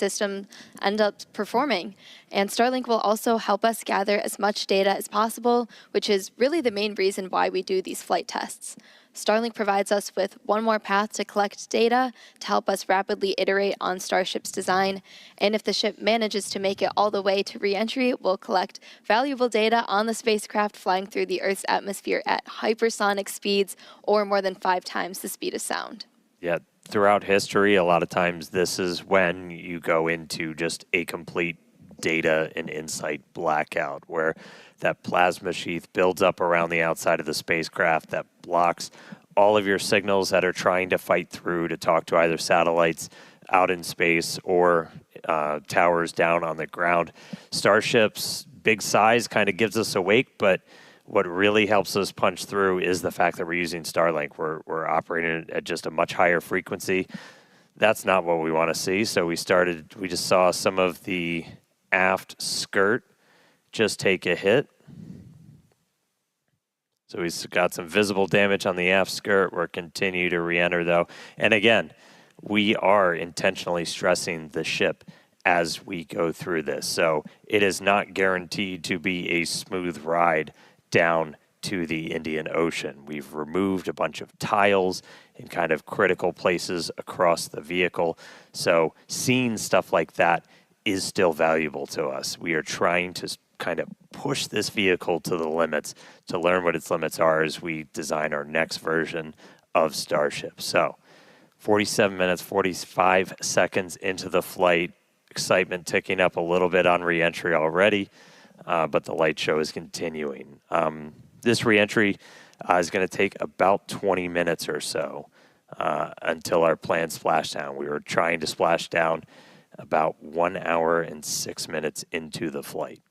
system end up performing. And Starlink will also help us gather as much data as possible, which is really the main reason why we do these flight tests. Starlink provides us with one more path to collect data to help us rapidly iterate on Starship's design. And if the ship manages to make it all the way to re-entry, we'll collect valuable data on the spacecraft flying through the Earth's atmosphere at hypersonic speeds, or more than 5 times the speed of sound. Yeah, throughout history, a lot of times this is when you go into just a complete data and insight blackout, where that plasma sheath builds up around the outside of the spacecraft that blocks all of your signals that are trying to fight through to talk to either satellites out in space or towers down on the ground. Starship's big size kind of gives us awake, but what really helps us punch through is the fact that we're using Starlink. We're operating at just a much higher frequency. That's not what we want to see. So we just saw some of the aft skirt just take a hit. So we've got some visible damage on the aft skirt. We're continue to re-enter though. And again, we are intentionally stressing the ship as we go through this. So it is not guaranteed to be a smooth ride down to the Indian Ocean. We've removed a bunch of tiles in kind of critical places across the vehicle. So seeing stuff like that is still valuable to us. We are trying to kind of push this vehicle to the limits to learn what its limits are as we design our next version of Starship. So 47 minutes, 45 seconds into the flight, excitement ticking up a little bit on re-entry already, but the light show is continuing. This re-entry is going to take about 20 minutes or so until our planned splashdown. We were trying to splash down about 1 hour and 6 minutes into the flight.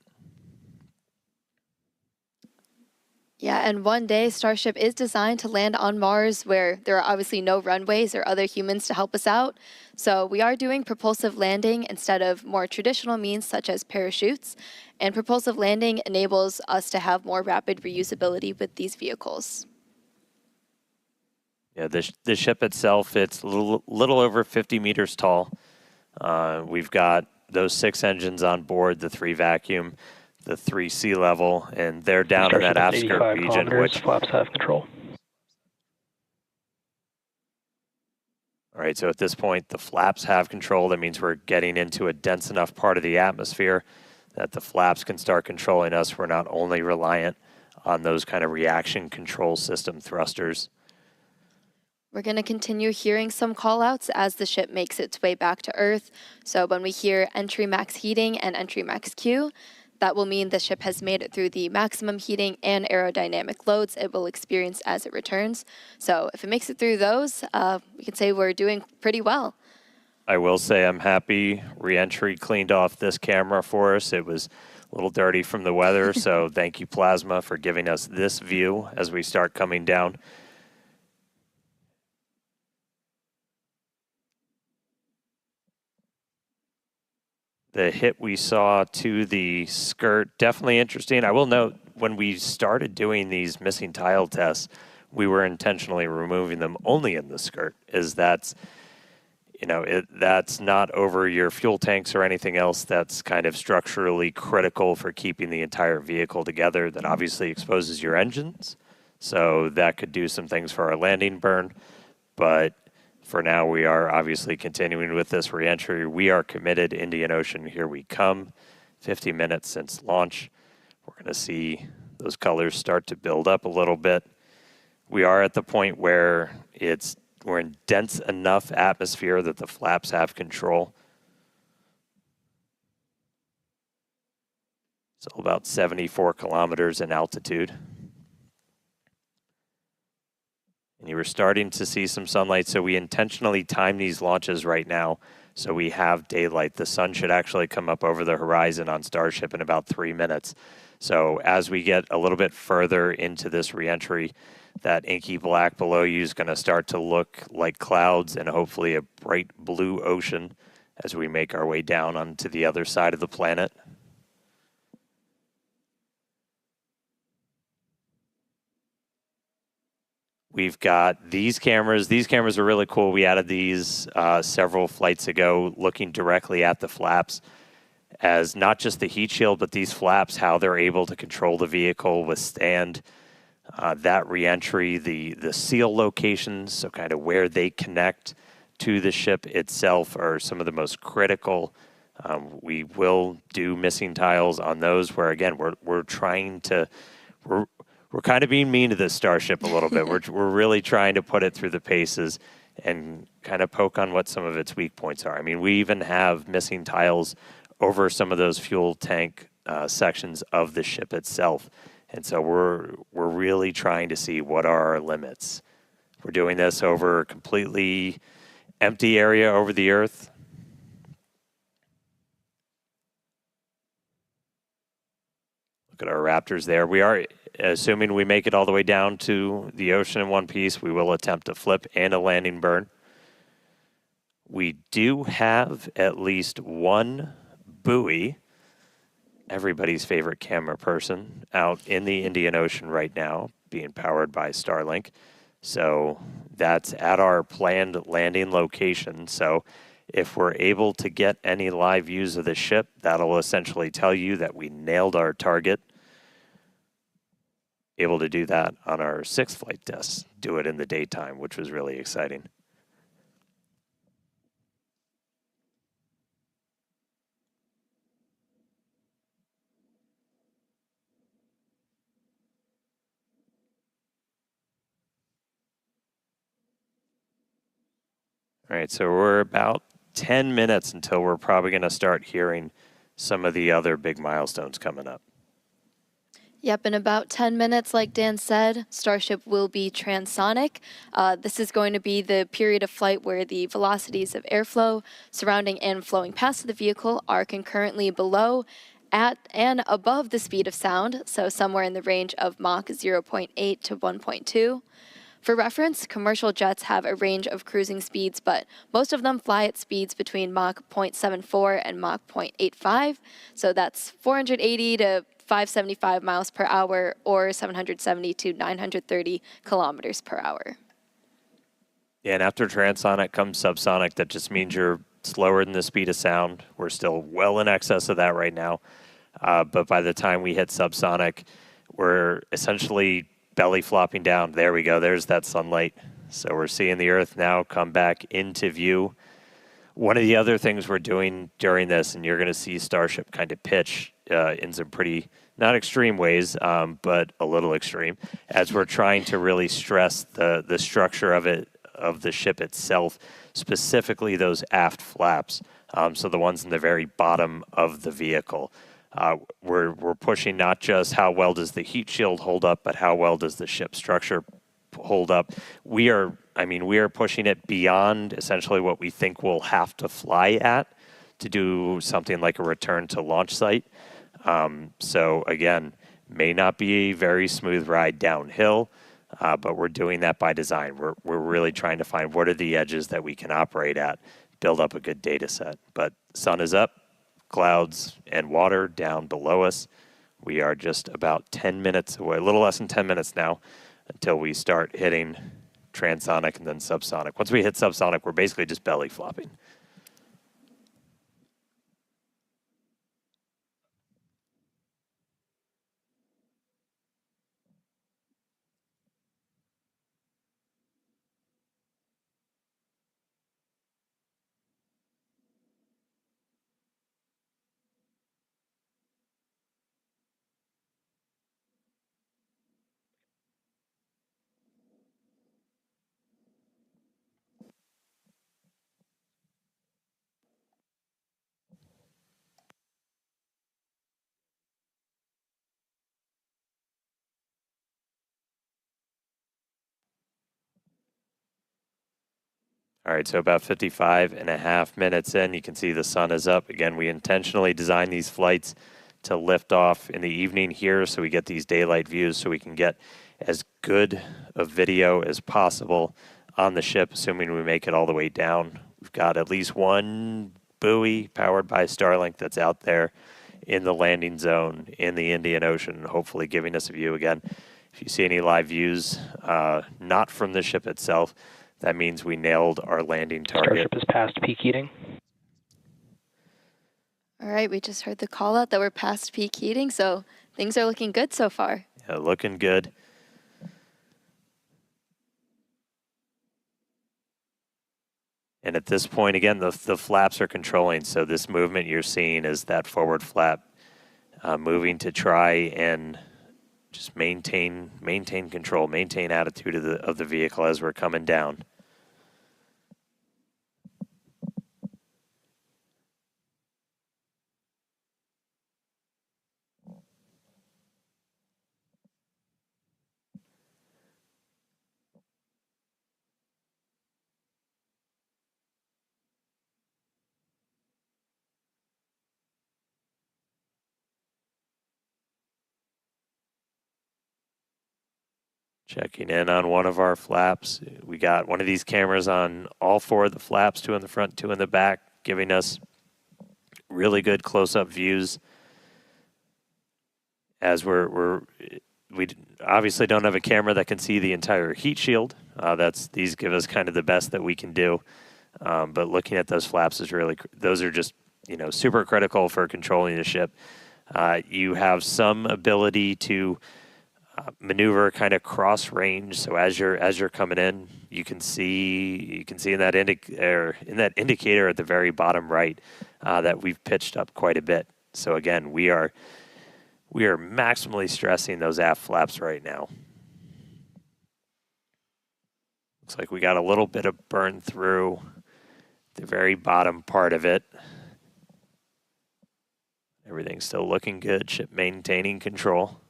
Yeah, and one day Starship is designed to land on Mars, where there are obviously no runways or other humans to help us out. So we are doing propulsive landing instead of more traditional means such as parachutes. And propulsive landing enables us to have more rapid reusability with these vehicles. Yeah, the ship itself, it's a little over 50 meters tall. We've got those 6 engines on board, the 3 vacuum, the 3 sea level, and they're down in that aft skirt region, which flaps have control. All right, so at this point, the flaps have control. That means we're getting into a dense enough part of the atmosphere that the flaps can start controlling us. We're not only reliant on those kind of reaction control system thrusters. We're going to continue hearing some callouts as the ship makes its way back to Earth. So when we hear entry max heating and entry max Q, that will mean the ship has made it through the maximum heating and aerodynamic loads it will experience as it returns. So if it makes it through those, we can say we're doing pretty well. I will say I'm happy re-entry cleaned off this camera for us. It was a little dirty from the weather, so thank you, Plasma, for giving us this view as we start coming down. The hit we saw to the skirt, definitely interesting. I will note, when we started doing these missing tile tests, we were intentionally removing them only in the skirt, as that's, you know, that's not over your fuel tanks or anything else that's kind of structurally critical for keeping the entire vehicle together. That obviously exposes your engines, so that could do some things for our landing burn, but for now, we are obviously continuing with this re-entry. We are committed. Indian Ocean, here we come. 50 minutes since launch. We're going to see those colors start to build up a little bit. We are at the point where we're in dense enough atmosphere that the flaps have control. So about 74 kilometers in altitude. And you were starting to see some sunlight, so we intentionally time these launches right now so we have daylight. The sun should actually come up over the horizon on Starship in about 3 minutes. So as we get a little bit further into this re-entry, that inky black below you is going to start to look like clouds and hopefully a bright blue ocean as we make our way down onto the other side of the planet. We've got these cameras. These cameras are really cool. We added these several flights ago, looking directly at the flaps as not just the heat shield, but these flaps, how they're able to control the vehicle, withstand that reentry, the seal locations, so kind of where they connect to the ship itself are some of the most critical. We will do missing tiles on those where, again, we're trying to, we're kind of being mean to this Starship a little bit. We're really trying to put it through the paces and kind of poke on what some of its weak points are. I mean, we even have missing tiles over some of those fuel tank sections of the ship itself. And so we're really trying to see what are our limits. We're doing this over a completely empty area over the Earth. Look at our Raptors there. We are, assuming we make it all the way down to the ocean in one piece, we will attempt a flip and a landing burn. We do have at least one buoy, everybody's favorite camera person, out in the Indian Ocean right now, being powered by Starlink. So that's at our planned landing location. So if we're able to get any live views of the ship, that'll essentially tell you that we nailed our target. Able to do that on our 6th flight test, do it in the daytime, which was really exciting. All right, so we're about 10 minutes until we're probably going to start hearing some of the other big milestones coming up. Yep, in about 10 minutes, like Dan said, Starship will be transonic. This is going to be the period of flight where the velocities of airflow surrounding and flowing past the vehicle are concurrently below, at, and above the speed of sound, so somewhere in the range of Mach 0.8 to 1.2. For reference, commercial jets have a range of cruising speeds, but most of them fly at speeds between Mach 0.74 and Mach 0.85, so that's 480 to 575 miles per hour or 770 to 930 kilometers per hour. Yeah, and after transonic comes subsonic. That just means you're slower than the speed of sound. We're still well in excess of that right now. But by the time we hit subsonic, we're essentially belly flopping down. There we go. There's that sunlight. So we're seeing the Earth now come back into view. One of the other things we're doing during this, and you're going to see Starship kind of pitch in some pretty, not extreme ways, but a little extreme, as we're trying to really stress the structure of the ship itself, specifically those aft flaps. So the ones in the very bottom of the vehicle. We're pushing not just how well does the heat shield hold up, but how well does the ship structure hold up. We are pushing it beyond essentially what we think we'll have to fly at to do something like a return to launch site. So again, may not be a very smooth ride downhill, but we're doing that by design. We're really trying to find what are the edges that we can operate at, build up a good data set. But sun is up, clouds and water down below us. We are just about 10 minutes away, a little less than 10 minutes now, until we start hitting transonic and then subsonic. Once we hit subsonic, we're basically just belly flopping. All right, so about 55 and a half minutes in, you can see the sun is up. Again, we intentionally designed these flights to lift off in the evening here so we get these daylight views so we can get as good a video as possible on the ship, assuming we make it all the way down. We've got at least one buoy powered by Starlink that's out there in the landing zone in the Indian Ocean, hopefully giving us a view again. If you see any live views, not from the ship itself, that means we nailed our landing target. Starship is past peak heating. All right, we just heard the call out that we're past peak heating, so things are looking good so far. Yeah, looking good. And at this point, again, the flaps are controlling. So this movement you're seeing is that forward flap moving to try and just maintain control, maintain attitude of the vehicle as we're coming down. Checking in on one of our flaps. We got one of these cameras on all four of the flaps, 2 in the front, 2 in the back, giving us really good close-up views. As we obviously don't have a camera that can see the entire heat shield. These give us kind of the best that we can do. But looking at those flaps is those are just, super critical for controlling the ship. You have some ability to maneuver kind of cross range. So as you're coming in, you can see in that indicator at the very bottom right that we've pitched up quite a bit. So again, we are maximally stressing those aft flaps right now. Looks like we got a little bit of burn through the very bottom part of it. Everything's still looking good. Ship maintaining control.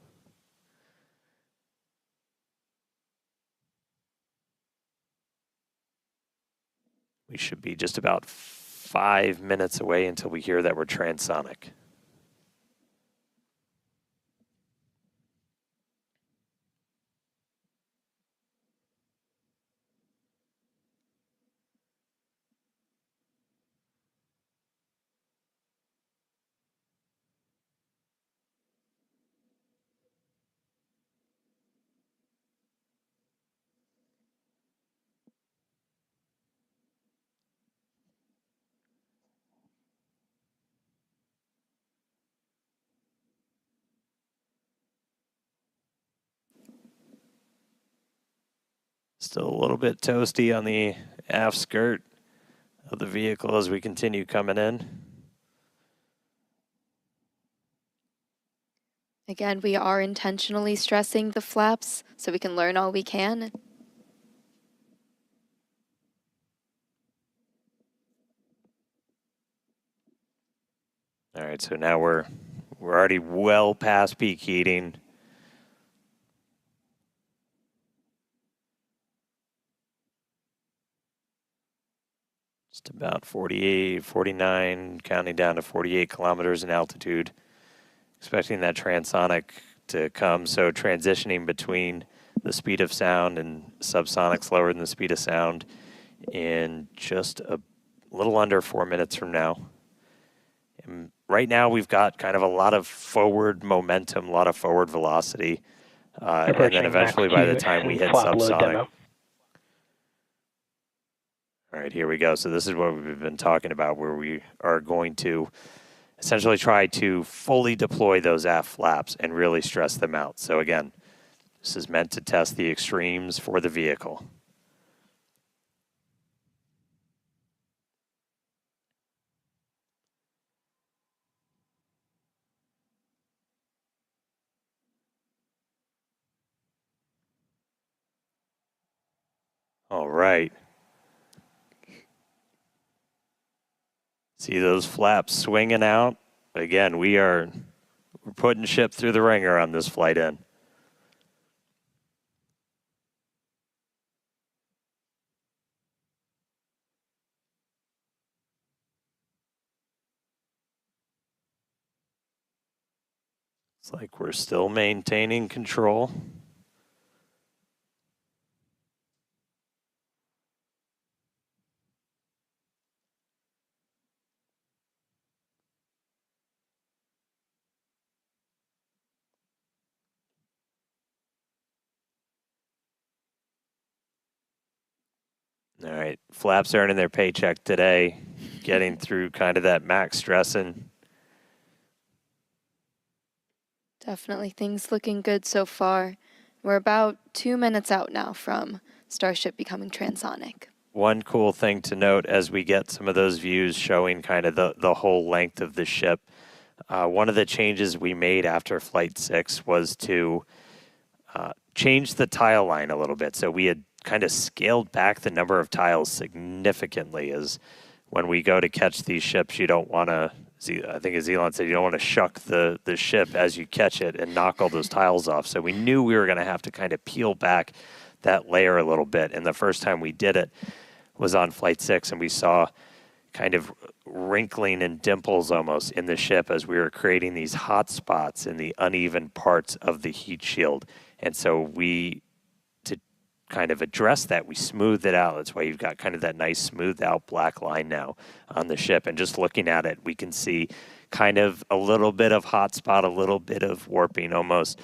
We should be just about 5 minutes away until we hear that we're transonic. Still a little bit toasty on the aft skirt of the vehicle as we continue coming in. Again, we are intentionally stressing the flaps so we can learn all we can. All right, so now we're already well past peak heating. Just about 48, 49, counting down to 48 kilometers in altitude. Expecting that transonic to come, so transitioning between the speed of sound and subsonic slower than the speed of sound in just a little under 4 minutes from now. And right now we've got kind of a lot of forward momentum, a lot of forward velocity, and then eventually by the time we hit subsonic. All right, here we go. So this is what we've been talking about, where we are going to essentially try to fully deploy those aft flaps and really stress them out. So again, this is meant to test the extremes for the vehicle. All right. See those flaps swinging out? Again, we're putting ship through the ringer on this flight in. It's like we're still maintaining control. All right, Flaps earning their paycheck today, getting through kind of that max stressing. Definitely things looking good so far. We're about 2 minutes out now from Starship becoming transonic. One cool thing to note as we get some of those views showing kind of the whole length of the ship, one of the changes we made after Flight 6 was to change the tile line a little bit. So we had kind of scaled back the number of tiles significantly, as when we go to catch these ships, you don't want to, I think as Elon said, you don't want to shuck the ship as you catch it and knock all those tiles off. So we knew we were going to have to kind of peel back that layer a little bit. And the first time we did it was on Flight 6, and we saw kind of wrinkling and dimples almost in the ship as we were creating these hot spots in the uneven parts of the heat shield. And so to kind of address that, we smoothed it out. That's why you've got kind of that nice smoothed out black line now on the ship. And just looking at it, we can see kind of a little bit of hot spot, a little bit of warping almost.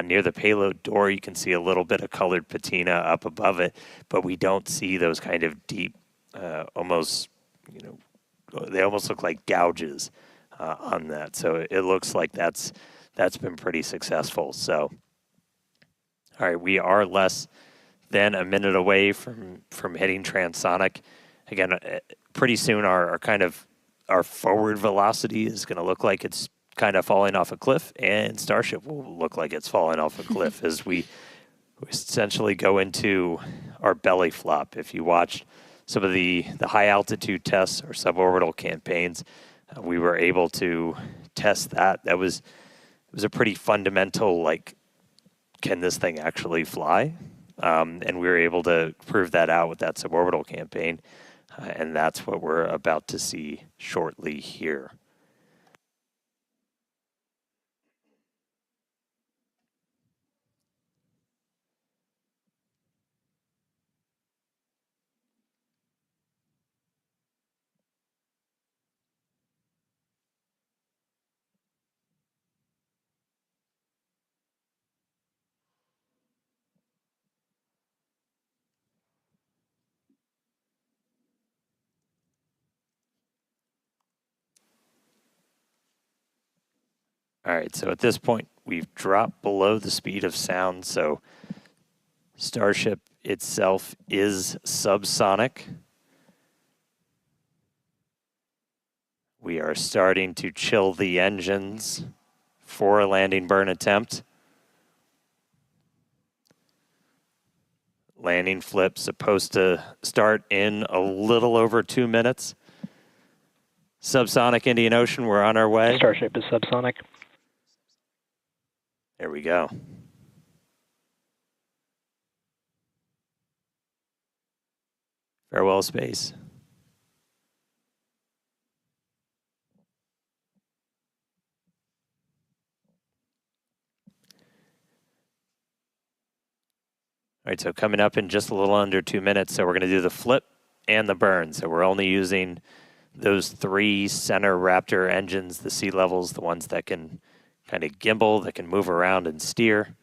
Near the payload door, you can see a little bit of colored patina up above it, but we don't see those kind of deep, almost, they almost look like gouges on that. So it looks like that's been pretty successful. So, all right, we are less than a minute away from hitting transonic. Again, pretty soon our forward velocity is going to look like it's kind of falling off a cliff, and Starship will look like it's falling off a cliff as we essentially go into our belly flop. If you watched some of the high altitude tests or suborbital campaigns, we were able to test that. It was a pretty fundamental, like, can this thing actually fly? And we were able to prove that out with that suborbital campaign. And that's what we're about to see shortly here. All right, so at this point, we've dropped below the speed of sound, so Starship itself is subsonic. We are starting to chill the engines for a landing burn attempt. Landing flip supposed to start in a little over 2 minutes. Subsonic Indian Ocean, we're on our way. Starship is subsonic. There we go. Farewell, space. All right, so coming up in just a little under 2 minutes, so we're going to do the flip and the burn. So we're only using those 3 center Raptor engines, the sea levels, the ones that can kind of gimbal, that can move around and steer.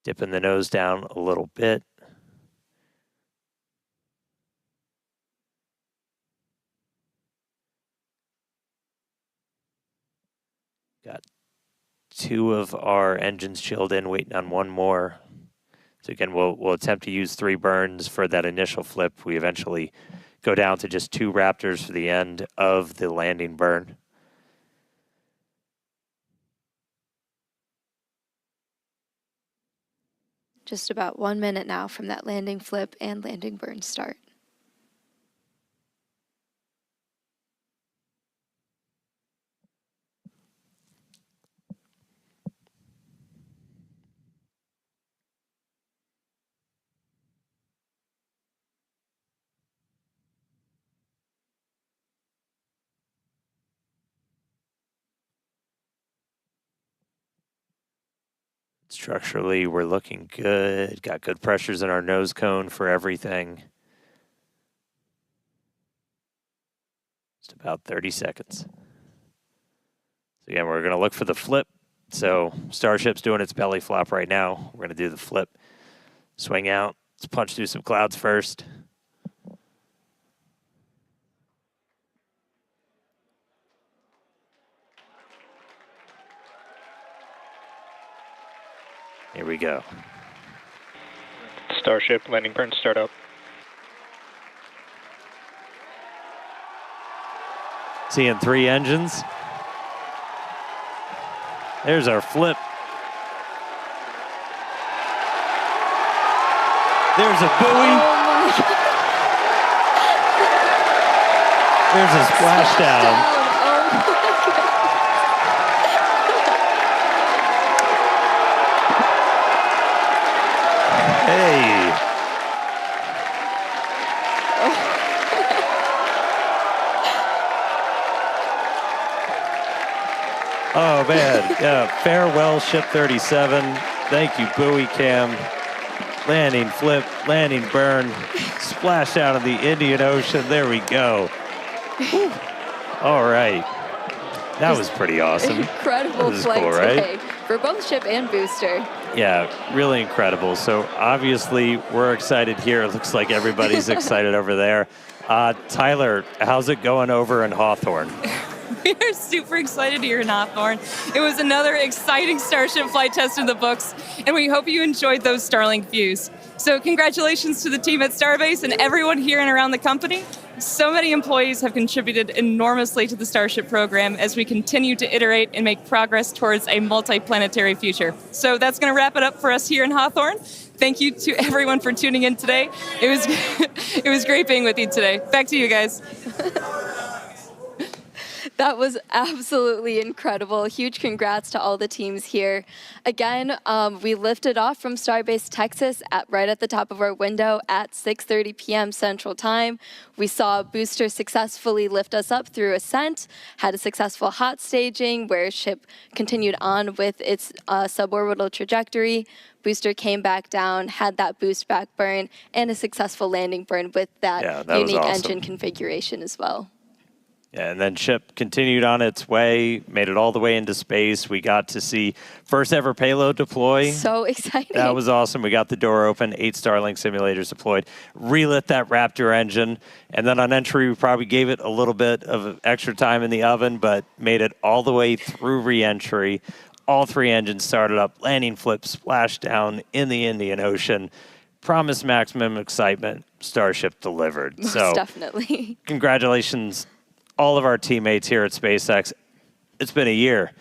Dipping the nose down a little bit. Got 2 of our engines chilled in, waiting on 1 more. So again, we'll attempt to use 3 burns for that initial flip. We eventually go down to just 2 Raptors for the end of the landing burn. Just about 1 minute now from that landing flip and landing burn start. Structurally, we're looking good. Got good pressures in our nose cone for everything. Just about 30 seconds. So again, we're going to look for the flip. So Starship's doing its belly flop right now. We're going to do the flip. Swing out, Let's punch through some clouds first. Here we go. Starship landing burn startup. Seeing 3 engines. There's our flip. There's a buoy. Oh my God. There's a splashdown. Oh my God. Hey. Oh man, yeah, farewell Ship 37. Thank you, buoy cam. Landing flip, landing burn, splash out of the Indian Ocean. There we go. Whew. All right. That was pretty awesome. Incredible This is flight cool, right? today for both ship and booster. Yeah, really incredible. So obviously we're excited here. It looks like everybody's excited over there. Tyler, how's it going over in Hawthorne? We are super excited here in Hawthorne. It was another exciting Starship flight test in the books, and we hope you enjoyed those Starlink views. So congratulations to the team at Starbase and everyone here and around the company. So many employees have contributed enormously to the Starship program as we continue to iterate and make progress towards a multi-planetary future. So that's going to wrap it up for us here in Hawthorne. Thank you to everyone for tuning in today. It was great being with you today. Back to you guys. That was absolutely incredible. Huge congrats to all the teams here. Again, we lifted off from Starbase Texas right at the top of our window at 6:30 p.m. Central Time. We saw Booster successfully lift us up through ascent, had a successful hot staging where ship continued on with its suborbital trajectory. Booster came back down, had that boost back burn, and a successful landing burn with that unique awesome engine configuration as well. Yeah, and then ship continued on its way, made it all the way into space. We got to see first ever payload deploy. So exciting. That was awesome. We got the door open, 8 Starlink simulators deployed, relit that Raptor engine, and then on entry we probably gave it a little bit of extra time in the oven, but made it all the way through re-entry. All 3 engines started up, landing flip, splash down in the Indian Ocean. Promised maximum excitement, Starship delivered. Most so definitely. Congratulations, all of our teammates here at SpaceX. It's been a year.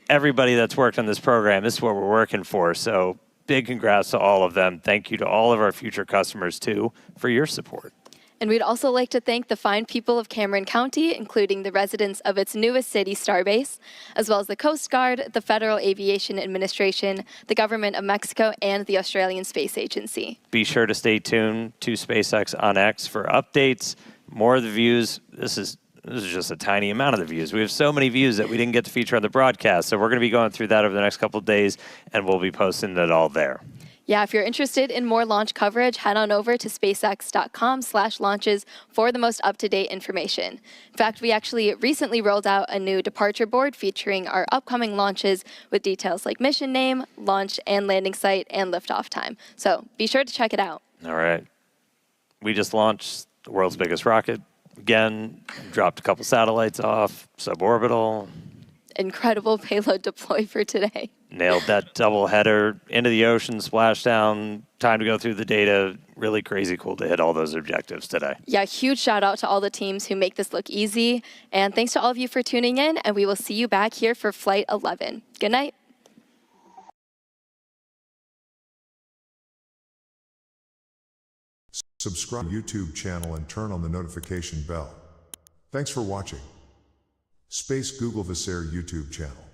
Everybody that's worked on this program, this is what we're working for. So big congrats to all of them. Thank you to all of our future customers, too, for your support. And we'd also like to thank the fine people of Cameron County, including the residents of its newest city, Starbase, as well as the Coast Guard, the Federal Aviation Administration, the Government of Mexico, and the Australian Space Agency. Be sure to stay tuned to SpaceX on X for updates, more of the views. This is just a tiny amount of the views. We have so many views that we didn't get to feature on the broadcast. So we're going to be going through that over the next couple of days, and we'll be posting it all there. Yeah, if you're interested in more launch coverage, head on over to spacex.com/launches for the most up-to-date information. In fact, we actually recently rolled out a new departure board featuring our upcoming launches with details like mission name, launch and landing site, and liftoff time. So be sure to check it out. All right. We just launched the world's biggest rocket. Again, dropped a couple satellites off, suborbital. Incredible payload deploy for today. Nailed that double header into the ocean, splashdown, time to go through the data. Really crazy cool to hit all those objectives today. Yeah, huge shout out to all the teams who make this look easy. And thanks to all of you for tuning in, and we will see you back here for Flight 11. Good night. Subscribe to YouTube channel and turn on the notification bell. Thanks for watching. Space Google Visair YouTube channel.